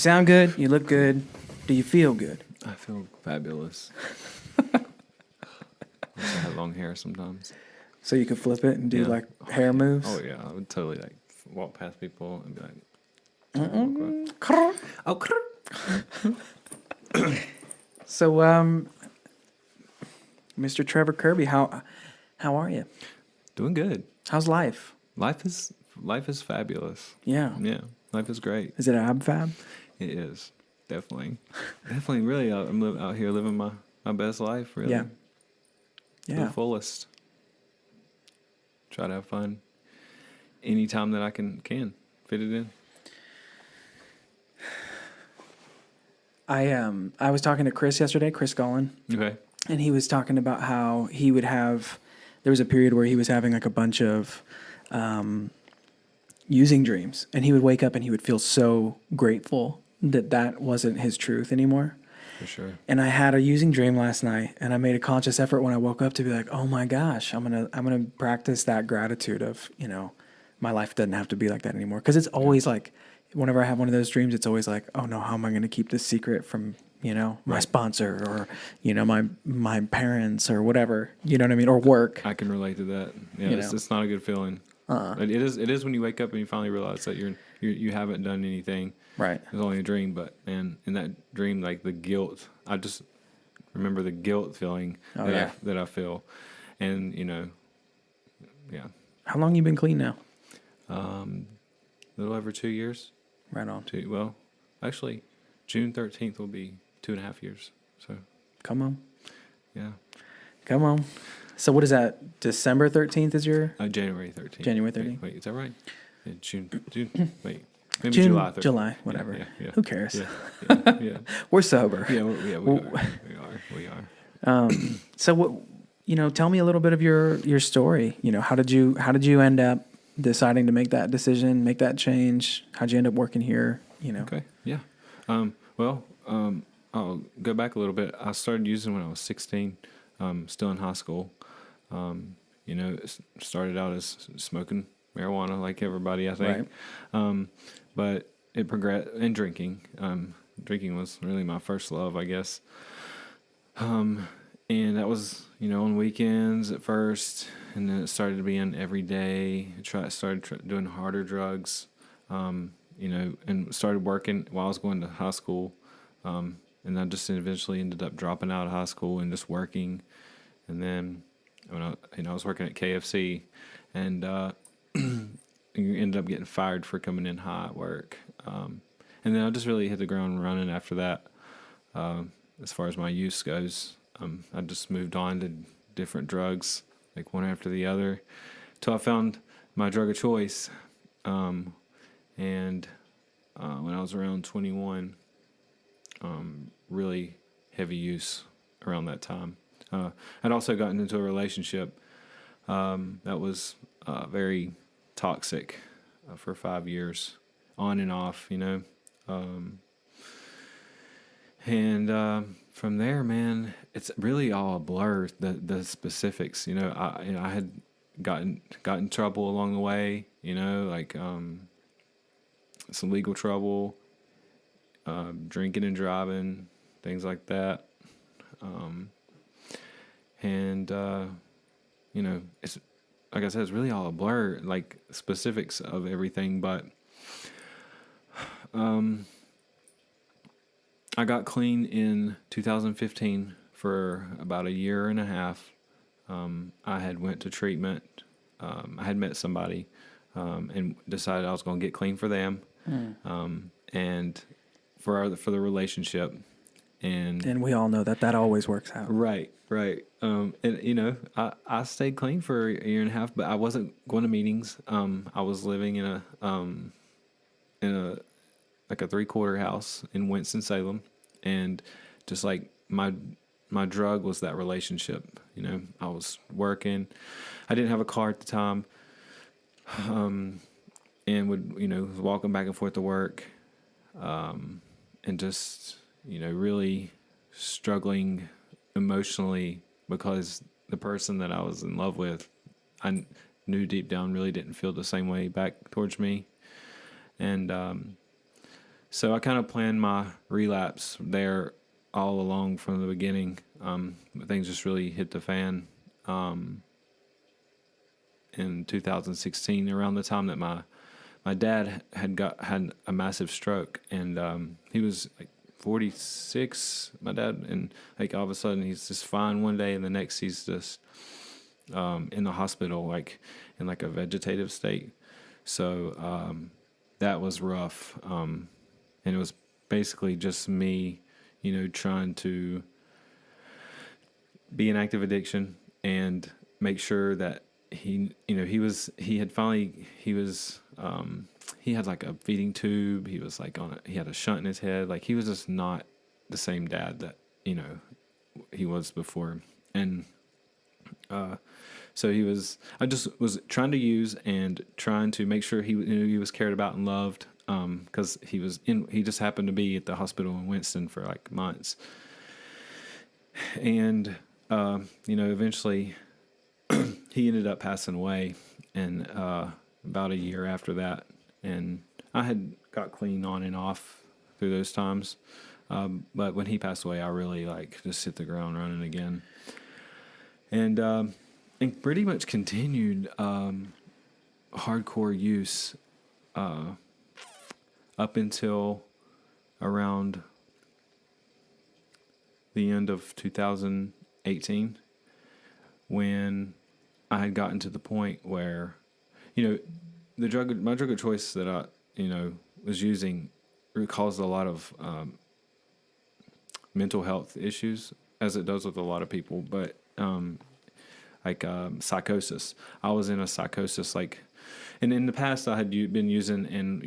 sound good. You look good. Do you feel good? I feel fabulous. I wish I had long hair sometimes. So you could flip it and do like hair moves? Oh, yeah. I would totally like walk past people and be like, So, Mr. Trevor Kirby, how are you? doing good. How's life? Life is fabulous. Yeah. Yeah, life is great. Is it ab fab? It is definitely. Really. I'm out here living my best life. Really. Yeah. To the fullest. Try to have fun anytime that I can fit it in. I was talking to Chris yesterday, Chris Gollin. Okay. And he was talking about how he would have, there was a period where he was having like a bunch of using dreams. And he would wake up and he would feel so grateful that wasn't his truth anymore. For sure. And I had a using dream last night, and I made a conscious effort when I woke up to be like, oh my gosh, I'm gonna practice that gratitude of, my life doesn't have to be like that anymore. Because it's always like, whenever I have one of those dreams, it's always like, oh no, how am I going to keep this secret from, my sponsor or, my parents or whatever, you know what I mean? Or work. I can relate to that. Yeah, it's not a good feeling. It is when you wake up and you finally realize that you haven't done anything. Right. It was only a dream, but man, in that dream, like the guilt, I just remember the guilt feeling that I feel. And, yeah. How long you been clean now? A little over 2 years. Right on. Actually, June 13th will be 2.5 years. So. Come on. Yeah. Come on. So what is that? December 13th is your? January 13th. January 13th. Wait, is that right? Yeah, June. Wait. Maybe June, July 13th. July, whatever. Yeah. Who cares? Yeah. We're sober. Yeah, we are. So what? Tell me a little bit of your story. How did you end up deciding to make that decision, make that change? How'd you end up working here? Okay. Yeah. I'll go back a little bit. I started using when I was 16, still in high school. Started out as smoking marijuana like everybody, I think. Right. But it progressed, and drinking. Drinking was really my first love, I guess. And that was, on weekends at first, and then it started being every day. Started doing harder drugs, and started working while I was going to high school. And I just eventually ended up dropping out of high school and just working. And then when I was working at KFC, and you ended up getting fired for coming in high at work. And then I just really hit the ground running after that. As far as my use goes, I just moved on to different drugs, like one after the other, till I found my drug of choice. And when I was around 21, really heavy use around that time. I'd also gotten into a relationship that was very toxic for 5 years, on and off, and from there, man, it's really all a blur. The specifics, I had gotten in trouble along the way, like some legal trouble, drinking and driving, things like that, and it's like I said, it's really all a blur, like specifics of everything, but I got clean in 2015 for about a year and a half. I had went to treatment. I had met somebody and decided I was going to get clean for them, and for the relationship. And we all know that always works out. Right. And I stayed clean for a year and a half, but I wasn't going to meetings. I was living in a 3-quarter house in Winston-Salem, and just like my drug was that relationship. I was working. I didn't have a car at the time, and would was walking back and forth to work, and just really struggling emotionally because the person that I was in love with, I knew deep down really didn't feel the same way back towards me. And So I kind of planned my relapse there all along from the beginning. But things just really hit the fan in 2016, around the time that my dad had a massive stroke, and he was like 46, my dad, and like all of a sudden he's just fine one day, and the next he's just in the hospital, like in like a vegetative state. So that was rough, and it was basically just me, trying to be in active addiction and make sure that he had like a feeding tube. He was like he had a shunt in his head. Like he was just not the same dad that, he was before. And, so I just was trying to use and trying to make sure he was cared about and loved. 'Cause he just happened to be at the hospital in Winston for like months. And, eventually he ended up passing away, and about a year after that, and I had got clean on and off through those times, but when he passed away, I really like just hit the ground running again, and pretty much continued hardcore use up until around the end of 2018, when I had gotten to the point where, my drug of choice that I, was using caused a lot of mental health issues, as it does with a lot of people, but psychosis. I was in a psychosis, and in the past I had been using, and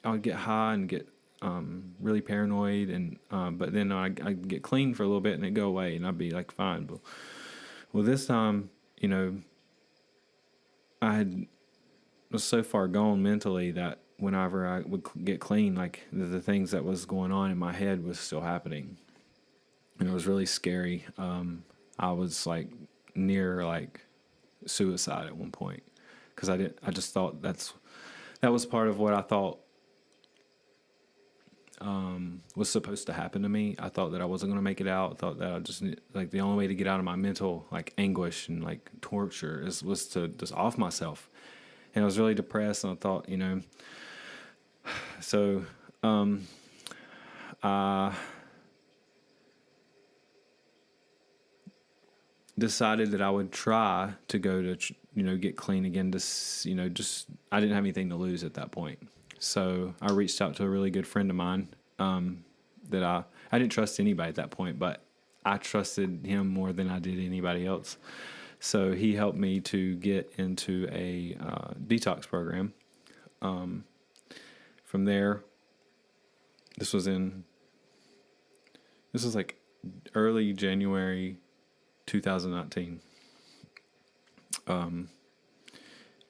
I would get high and get really paranoid, and but then I'd get clean for a little bit and it'd go away, and I'd be like fine. But well, this time, I was so far gone mentally that whenever I would get clean, like the things that was going on in my head was still happening, and it was really scary. I was like near like suicide at one point, because I just thought that was part of what I thought was supposed to happen to me. I thought that I wasn't going to make it out. I thought that I just like the only way to get out of my mental like anguish and like torture was to just off myself. And I was really depressed, and I thought, so I decided that I would try to go to get clean again. Just I didn't have anything to lose at that point. So I reached out to a really good friend of mine that I didn't trust anybody at that point, but I trusted him more than I did anybody else. So he helped me to get into a detox program. From there, this was like early January 2019.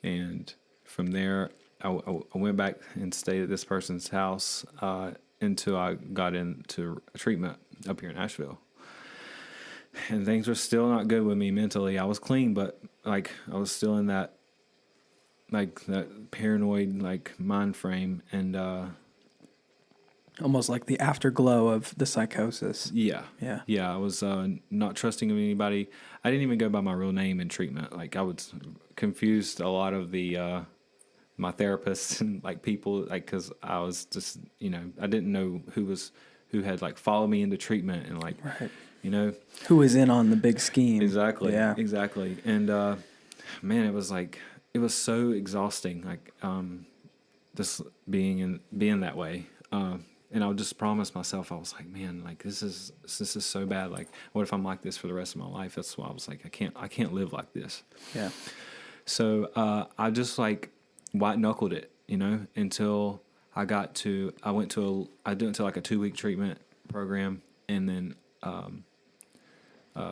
And from there, I went back and stayed at this person's house until I got into treatment up here in Asheville. And things were still not good with me mentally. I was clean, but like I was still in that paranoid like mind frame, and Almost like the afterglow of the psychosis. Yeah. I was not trusting of anybody. I didn't even go by my real name in treatment. Like I was confused a lot of the my therapists and like people, like, because I was just I didn't know who had like followed me into treatment, and like right. Who was in on the big scheme. Exactly. Yeah. Exactly. And man, it was so exhausting, like just being that way. And I would just promise myself, I was like, man, like this is so bad. Like, what if I'm like this for the rest of my life? That's why I was like, I can't live like this. Yeah. So I just like white knuckled it, until I went to I did until like a 2-week treatment program, and then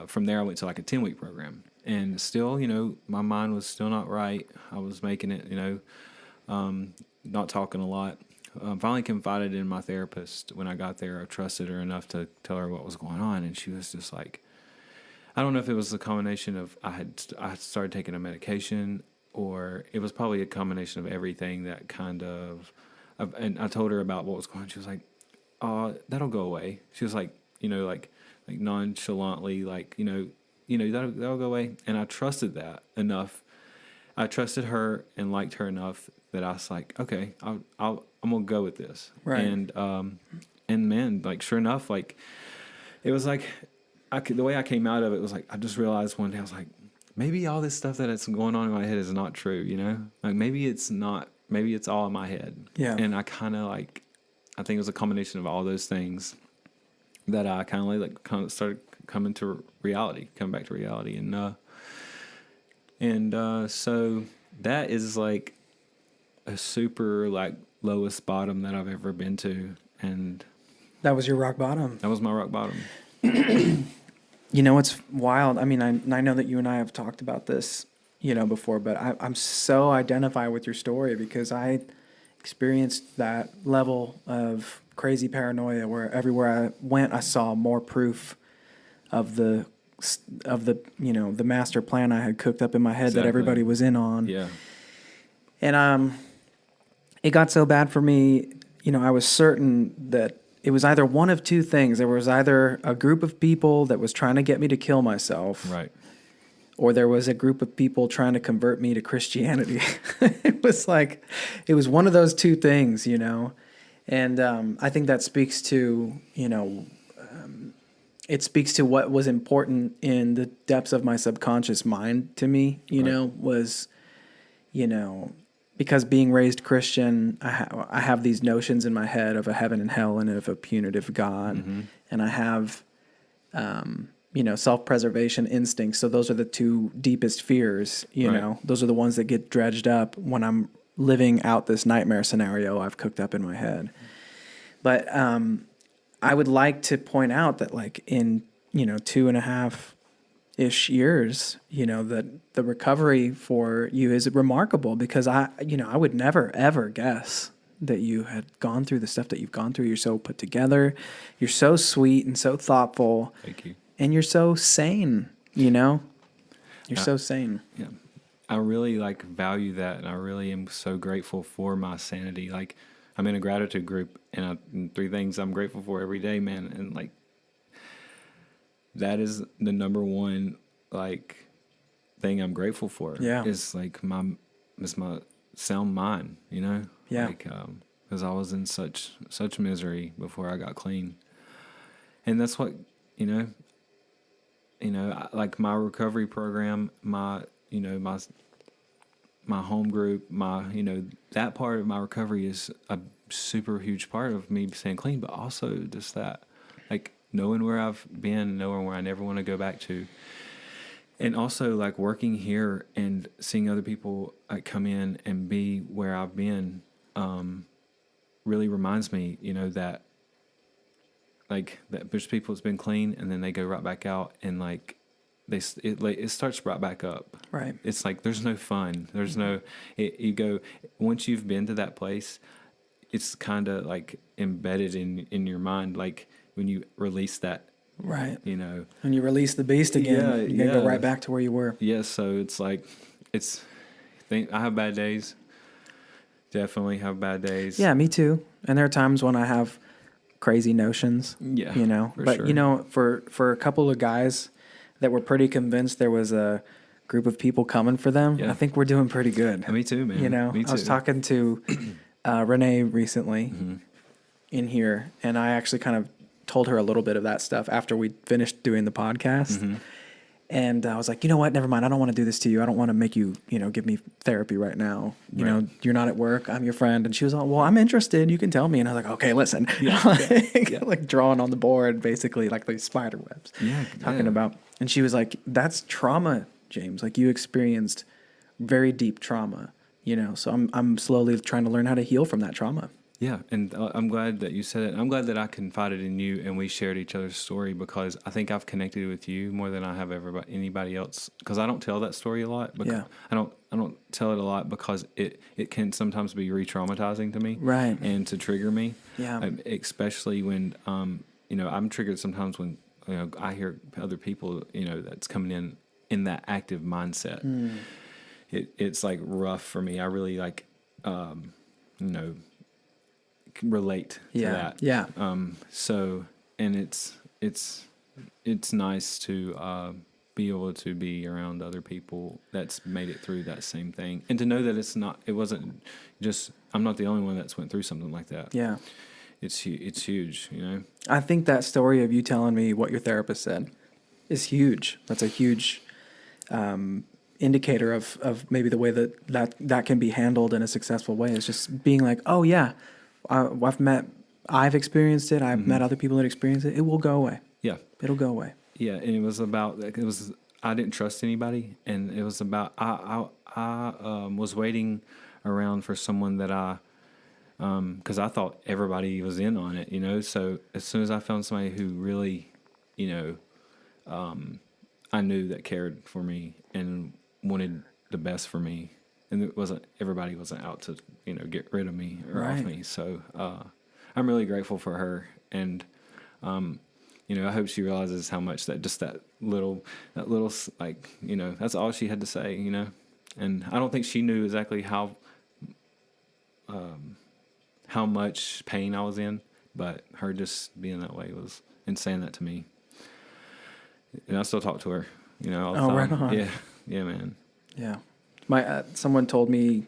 from there I went to like a 10-week program, and still, my mind was still not right. I was making it, not talking a lot. Finally confided in my therapist when I got there. I trusted her enough to tell her what was going on, and she was just like, I don't know if it was the combination of I had started taking a medication, or it was probably a combination of everything that kind of and I told her about what was going on. She was like, "Oh, that'll go away." She was like, like nonchalantly, like, that'll go away. And I trusted that enough. I trusted her and liked her enough that I was like, okay, I'm gonna go with this. Right. And man, like, sure enough, like, it was like, the way I came out of it was like, I just realized one day, I was like, maybe all this stuff that's going on in my head is not true, Like, maybe it's not, maybe it's all in my head. Yeah. And I kind of like, I think it was a combination of all those things that I kind of started coming back to reality. And so that is like a super like lowest bottom that I've ever been to. And That was your rock bottom. that was my rock bottom. It's wild. I mean, I know that you and I have talked about this, before, but I'm so identified with your story because I experienced that level of crazy paranoia where everywhere I went, I saw more proof of the the master plan I had cooked up in my head that everybody was in on. Yeah. And it got so bad for me, I was certain that it was either one of two things. There was either a group of people that was trying to get me to kill myself. Right. Or there was a group of people trying to convert me to Christianity. It was one of those two things, And I think that speaks to, it speaks to what was important in the depths of my subconscious mind to me, was, because being raised Christian, I have these notions in my head of a heaven and hell and of a punitive God. Mm-hmm. And I have, self-preservation instincts. So those are the two deepest fears, Right. Those are the ones that get dredged up when I'm living out this nightmare scenario I've cooked up in my head. But I would like to point out that like in, 2.5-ish years, that the recovery for you is remarkable because I would never, ever guess that you had gone through the stuff that you've gone through. You're so put together. You're so sweet and so thoughtful. Thank you. And you're so sane, You're so sane. Yeah. I really like value that, and I really am so grateful for my sanity. Like, I'm in a gratitude group, and 3 things I'm grateful for every day, man. And like, that is the number one like thing I'm grateful for. Yeah. Is like my sound mind, Yeah. Like, because I was in such misery before I got clean, and that's what like my recovery program, my home group, that part of my recovery is a super huge part of me staying clean, but also just that, like, knowing where I've been, knowing where I never want to go back to. And also like working here and seeing other people like come in and be where I've been, really reminds me, that like that there's people that's been clean and then they go right back out and like it starts right back up. Right. It's like there's no fun. There's no you go once you've been to that place, it's kind of like embedded in your mind. Like when you release that, Right. When you release the beast again, you go right back to where you were. Yeah. So it's like I have bad days. Definitely have bad days. Yeah, me too. And there are times when I have crazy notions. Yeah. But sure. For a couple of guys that were pretty convinced there was a group of people coming for them, Yeah. I think we're doing pretty good. Me too, man. Me too. I was talking to Renee recently Mm-hmm. in here, and I actually kind of told her a little bit of that stuff after we finished doing the podcast. Mm-hmm. And I was like, you know what? Never mind. I don't want to do this to you. I don't want to make you, give me therapy right now. You Right. know, you're not at work. I'm your friend. And she was like, well, I'm interested. You can tell me. And I was like, okay, listen. Yeah. Like drawing on the board, basically, like these spider webs. Yeah. Talking about. And she was like, that's trauma, James. Like you experienced very deep trauma, So I'm slowly trying to learn how to heal from that trauma. Yeah, and I'm glad that you said it. I'm glad that I confided in you and we shared each other's story because I think I've connected with you more than I have anybody else. Because I don't tell that story a lot. Yeah. I don't tell it a lot because it can sometimes be re-traumatizing to me. Right. And to trigger me. Yeah. Especially when I'm triggered sometimes when I hear other people that's coming in that active mindset. It's like rough for me. I really like relate to Yeah. that. Yeah. So, and it's nice to be able to be around other people that's made it through that same thing, and to know that it wasn't just, I'm not the only one that's went through something like that. Yeah. It's huge, you know. I think that story of you telling me what your therapist said is huge. That's a huge indicator of maybe the way that can be handled in a successful way. Is just being like, oh yeah, I've experienced it. I've met other people that experienced it. It will go away. Yeah. It'll go away. Yeah, and it was about, I didn't trust anybody, and it was about, I was waiting around for someone that because I thought everybody was in on it, you know. So as soon as I found somebody who really, you know, I knew that cared for me and wanted the best for me, and everybody wasn't out to, you know, get rid of me or off me. So I'm really grateful for her, and you know, I hope she realizes how much that little like, you know, that's all she had to say, you know. And I don't think she knew exactly how much pain I was in, but her just being that way and saying that to me. And I still talk to her, you know, all the time. Right on. Yeah, man. Yeah. Someone told me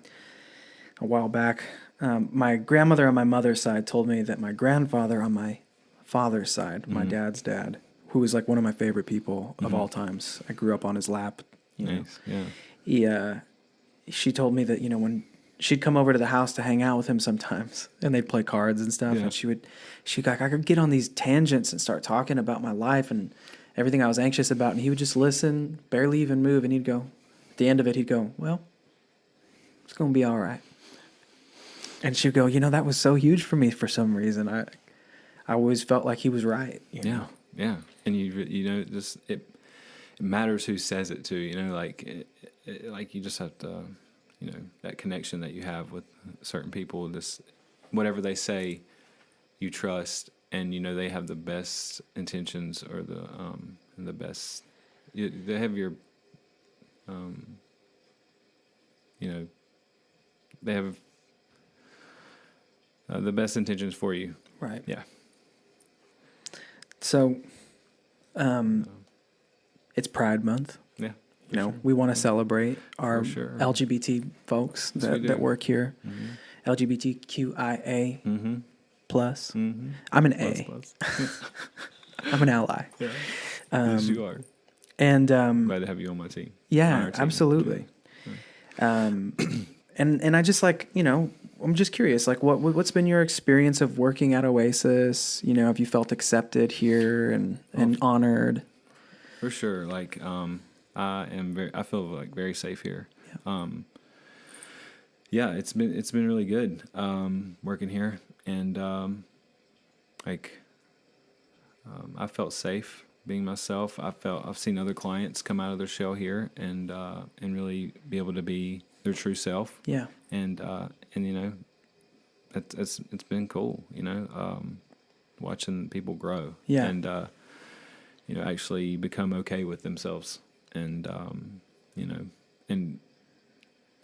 a while back, my grandmother on my mother's side told me that my grandfather on my father's side, my dad's dad, who was like one of my favorite people of all times. I grew up on his lap. You know. Yeah. She told me that, you know, when she'd come over to the house to hang out with him sometimes, and they'd play cards and stuff, and she'd like, I could get on these tangents and start talking about my life and everything I was anxious about, and he would just listen, barely even move, and he'd go, at the end of it, he'd go, well, it's going to be all right. And she'd go, you know, that was so huge for me for some reason. I always felt like he was right. You know? Yeah. And you know, just it matters who says it too. You know, like like you just have to, you know, that connection that you have with certain people. Just whatever they say, you trust, and you know they have the best intentions or the best. They have your, you know, they have the best intentions for you. Right. Yeah. So, it's Pride Month. Yeah. You know, we want to celebrate our LGBT folks that work here. LGBTQIA plus. I'm an A. Plus. I'm an ally. Yeah. Yes, you are. And glad to have you on my team. Yeah, team. absolutely. And I just like, you know, I'm just curious, like what's been your experience of working at Oasis? You know, have you felt accepted here and honored? For sure. Like, I feel like very safe here. Yeah. It's been really good, working here, and, I felt safe being myself. I've seen other clients come out of their shell here and really be able to be their true self. Yeah. And you know, it's been cool, you know, watching people grow. Yeah. And, you know, actually become okay with themselves. And, you know, and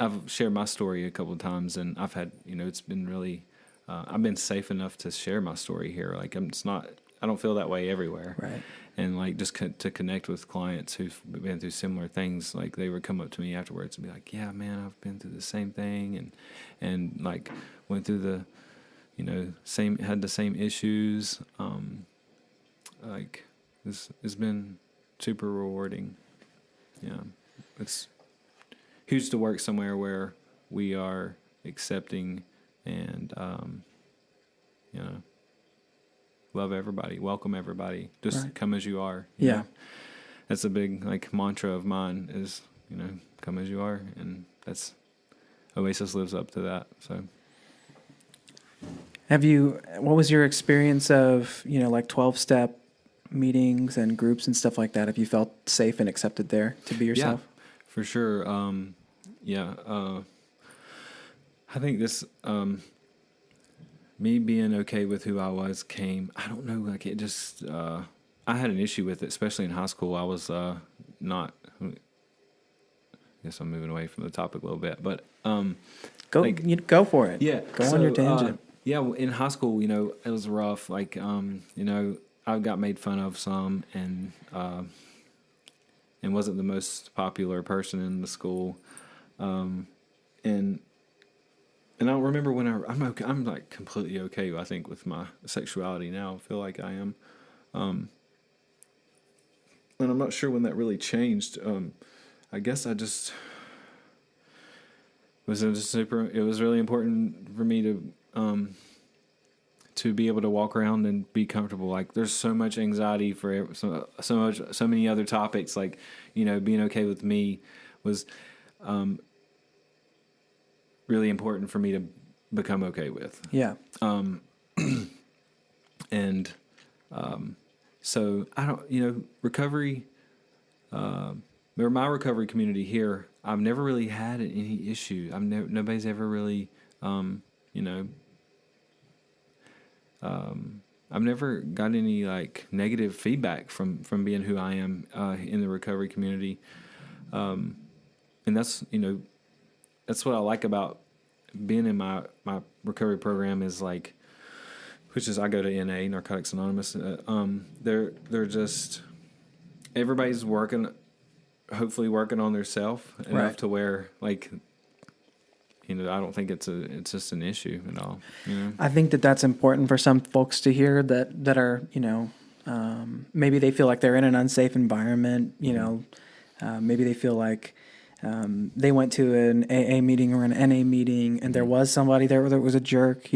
I've shared my story a couple of times, and I've had, you know, it's been really, I've been safe enough to share my story here. Like I don't feel that way everywhere. Right. And like just to connect with clients who've been through similar things, like they would come up to me afterwards and be like, "Yeah, man, I've been through the same thing, and like went through the, you know, had the same issues." Like it's been super rewarding. Yeah, it's huge to work somewhere where we are accepting and you know, love everybody, welcome everybody, just come as you are. You know? That's a big like mantra of mine is, you know, come as you are, and that's Oasis lives up to that. So what was your experience of, you know, like 12-step meetings and groups and stuff like that? Have you felt safe and accepted there to be yourself? Yeah, for sure. I think this me being okay with who I was I don't know, like it just, I had an issue with it, especially in high school. I was not, I guess I'm moving away from the topic a little bit, but go for it. Yeah. Go on your tangent. Yeah, in high school, it was rough. Like, I got made fun of some, and wasn't the most popular person in the school. And I don't remember when I'm okay. I'm like completely okay, I think, with my sexuality now. I feel like I am. And I'm not sure when that really changed. I guess I just it was really important for me to be able to walk around and be comfortable. Like, there's so much anxiety for so many other topics. Like, being okay with me was really important for me to become okay with. Yeah. And so I don't, recovery, or my recovery community here, I've never really had any issue. Nobody's ever really, I've never got any like negative feedback from being who I am in the recovery community, and that's what I like about being in my recovery program is like, which is I go to NA, Narcotics Anonymous. They're just everybody's hopefully working on their self enough Right. to where like. I don't think it's just an issue at all. I think that's important for some folks to hear that are, maybe they feel like they're in an unsafe environment, maybe they feel like they went to an AA meeting or an NA meeting and there was somebody there that was a jerk,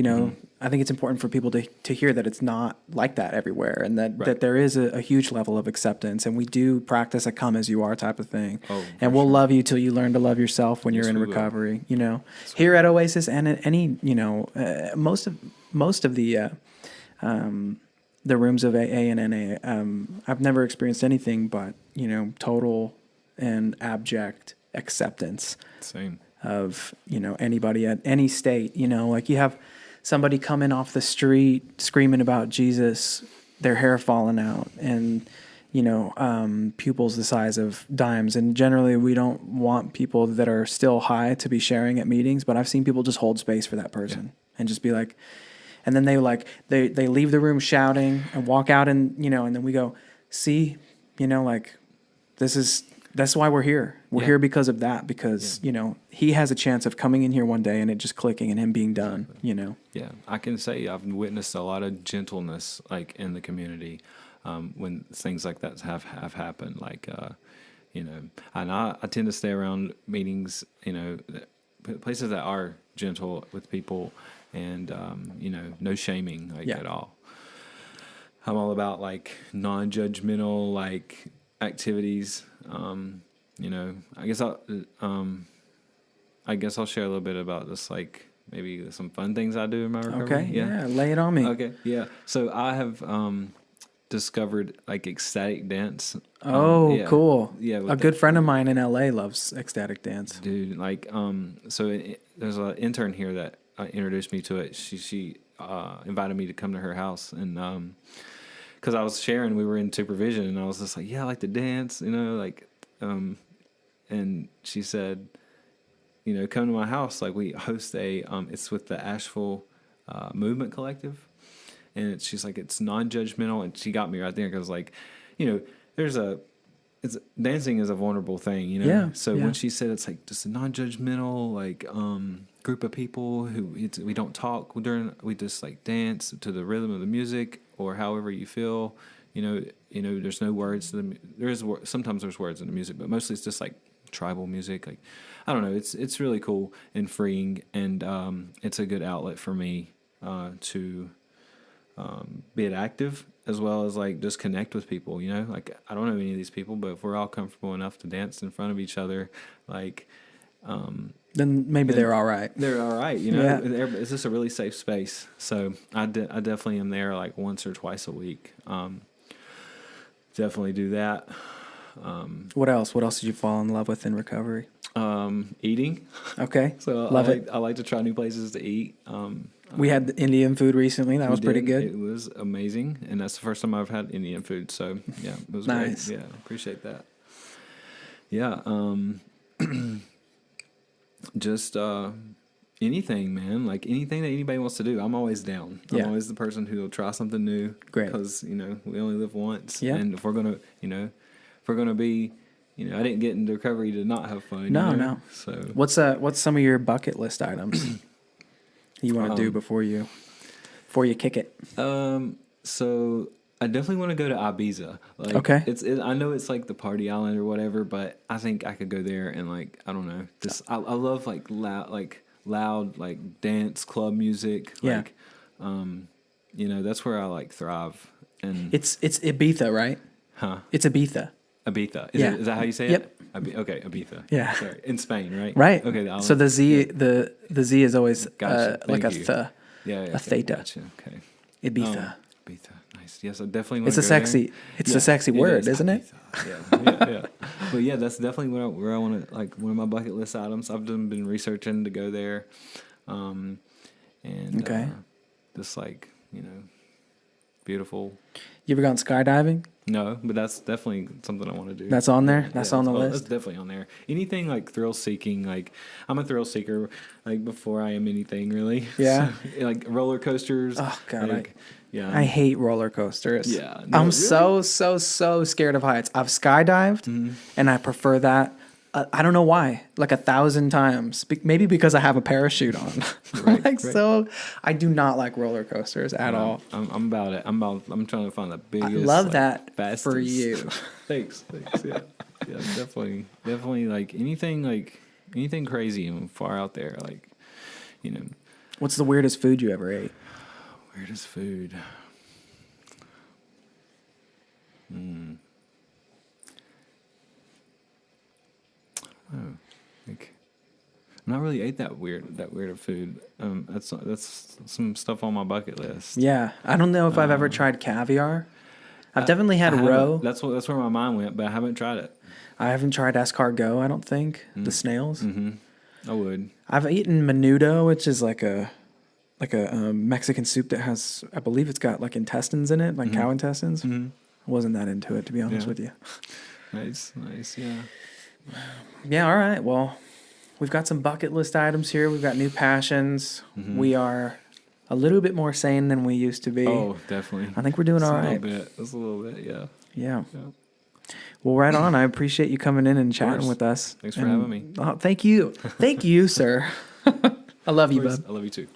I think it's important for people to hear that it's not like that everywhere, and that there is a huge level of acceptance, and we do practice a come as you are type of thing. And we'll love you till you learn to love yourself when you're in recovery, Here at Oasis and at any, most of the rooms of AA and NA, I've never experienced anything but, total and abject acceptance. Same. Of, anybody at any state, like you have somebody coming off the street screaming about Jesus, their hair falling out and, pupils the size of dimes. And generally we don't want people that are still high to be sharing at meetings, but I've seen people just hold space for that person and just be like, and then they leave the room shouting and walk out and, and then we go, see, that's why we're here. We're here because of that, because, he has a chance of coming in here one day and it just clicking and him being done, Yeah, I can say I've witnessed a lot of gentleness, like, in the community when things like that have happened. Like, and I tend to stay around meetings, places that are gentle with people and, no shaming, at all. I'm all about, like, non-judgmental, like, activities. I guess I'll share a little bit about this, like maybe some fun things I do in my recovery. Okay, yeah, lay it on me. Okay, yeah. So I have discovered like ecstatic dance. Cool. Yeah, a good friend of mine in LA loves ecstatic dance. Dude, like there's an intern here that introduced me to it. She invited me to come to her house and. Because I was sharing, we were in supervision, and I was just like, yeah, I like to dance, and she said, come to my house. Like, we host it's with the Asheville Movement Collective, and she's like, it's non-judgmental, and she got me right there, because, like, dancing is a vulnerable thing, Yeah. So when she said it's like just a non-judgmental, like, group of people we don't talk we just like dance to the rhythm of the music or however you feel, there's no words to sometimes there's words in the music, but mostly it's just like tribal music. Like, I don't know, it's really cool and freeing, and it's a good outlet for me to be active as well as like just connect with people, like I don't know any of these people, but if we're all comfortable enough to dance in front of each other, like then maybe they're all right. They're all right, Yeah. It's just a really safe space. So I definitely am there like once or twice a week. Definitely do that. What else? What else did you fall in love with in recovery? Eating. Okay. So I like to try new places to eat. We had the Indian food recently. That was pretty good. It was amazing, and that's the first time I've had Indian food. So yeah, it was nice. Great. Yeah, appreciate that. Yeah. Just Anything, man. Like anything that anybody wants to do, I'm always down. Yeah. I'm always the person who will try something new. Great. Because, you know, we only live once. Yeah. And if we're going to, you know, if we're going to be, you know, I didn't get into recovery to not have fun. No, you know? no. So What's some of your bucket list items you want to do before you kick it? So I definitely want to go to Ibiza. Like, Okay. I know it's like the party island or whatever, but I think I could go there and like, I don't know. Just I love like loud like dance club music. Yeah. Like, you know, that's where I like thrive. And It's Ibiza, right? huh? It's Ibiza. Ibiza. Yeah. Is that how you say Yep. it? Okay, Ibiza. Yeah. Sorry. In Spain, right? Right. Okay. The island. So the Z is always Gotcha. like Thank a you. th. Yeah. a theta. Gotcha. Okay. Ibiza. Ibiza. Nice. Yes, I definitely want It's to a go sexy. there. It's Yeah, a sexy word, is. isn't it? Yeah. But yeah, that's definitely where I want to, like, one of my bucket list items. I've been researching to go there, and Okay. just like, you know, beautiful. You ever gone skydiving? No, but that's definitely something I want to do. That's on there? Yeah, That's on the That's list? definitely on there. Anything like thrill seeking, like I'm a thrill seeker, like before I am anything really. Yeah. So, like roller coasters. Oh, God, like, yeah. I hate roller coasters. Yeah, no, I'm really? so scared of heights. I've skydived, Mm-hmm. and I prefer that. I don't know why, like 1,000 times. Maybe because I have a parachute on. Right. So I do not like roller coasters at all. I'm about it. I'm trying to find the biggest. I love like, that fastest. for you. Thanks. Yeah. Definitely like anything crazy and far out there. Like, you know, What's the weirdest food you ever ate? weirdest food. Oh, like I'm not really ate that weird of food. That's some stuff on my bucket list. Yeah, I don't know if I've ever tried caviar. I've definitely had I haven't. roe. That's where my mind went, but I haven't tried it. I haven't tried escargot. I don't think the snails. Mm-hmm. I would. I've eaten menudo, which is like a Mexican soup that has, I believe it's got like intestines in it, like cow intestines. Mm-hmm. I wasn't that into it, to be honest Yeah. with you. Nice, yeah. Yeah, all right. Well, we've got some bucket list items here. We've got new passions. Mm-hmm. We are a little bit more sane than we used to be. Oh, definitely. I think we're doing all Just right. Just a little bit, yeah. Yeah. Yeah. Well, right on. I appreciate you coming in and chatting course. with us. Thanks for having me. Oh, thank you. Thank you, sir. I love you, bud. I love you too.